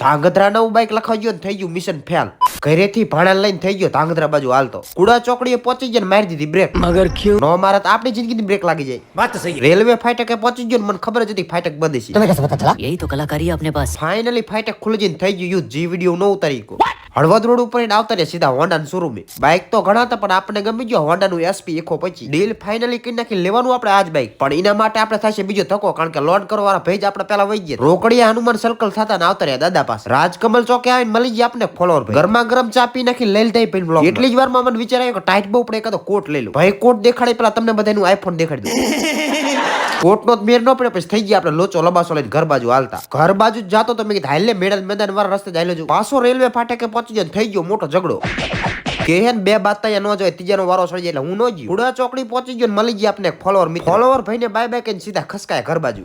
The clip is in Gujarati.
ધાંગધ્રા નવું બાઈક લખાઈ ગયો ને થઈ ગયું મિશન ફેલ. ઘરેથી ભાણા લઈને થઈ ગયો ધાંગધ્રા બાજુ હાલતો. કુડા ચોકડીએ પહોંચી ગયો ને મારી દીધી બ્રેક. મગર ક્યું નો મારે તો આપણી જિંદગીની બ્રેક લાગી જાય. વાત તો સહી. રેલવે ફાટકે પહોંચી ગયો ને મને ખબર જ હતી ફાટક બંધ છે. तुम्हें कैसे पता चला? यही तो कलाकारी है अपने पास. ફાઇનલી ફાટક ખુલી જઈને થઈ ગયું યુદ્ધ. જી વિડીયો 9 તારીખો હળવદ રોડ ઉપર આવતા રહ્યા સીધા હોન્ડા શોરૂમે. બાઇક તો ઘણા હતા પણ આપણે ગમી ગયો હોન્ડા નું SP 125. ડીલ ફાઇનલી કરી નાખી લેવાનું આપણે આજ બાઇક. પણ એના માટે આપણે થશે બીજો ધક્કો કારણ કે લોન કરવા વાળા ભેજ આપણે પેલા વહી ગયા. રોકડિયા હનુમાન સર્કલ થતા આવતા રહ્યા દાદા પાસે. રાજકમલ ચોકે આવીને મળી ગયા આપણે ફોલોવર ભાઈ. ગરમા ગરમ ચા પી નાખી લઈ લઈ પીને બ્લોગ. એટલી જ વારમાં મને વિચાર આવ્યો કે ટાઈટ બહુ પડે કાં તો કોટ લઈ લો. ભાઈ કોટ દેખાડે પેલા તમને બધાનું આઈફોન દેખાડી દઉં. કોટનો જ મેર ન પડે પછી થઈ ગયા આપણે લોચો લબાસો લઈને ઘર બાજુ હાલતા. ઘર બાજુ જ જાતો તો મેં કીધું હાલે મેદાન વાળા રસ્તે જ હાલે જો. પાછો રેલવે ફાટકે પહોંચી જાય થઈ ગયો મોટો ઝઘડો. કેહન બે બાત તૈયાર ન જોય ત્રીજાનો વારો સડી જાય એટલે હું ન ગયો. ઉડા ચોકડી પહોંચી ગયો મળી ગયા આપણે ફોલોવર ભાઈને બાય બાય કહીને સીધા ખસકાય ઘર બાજુ.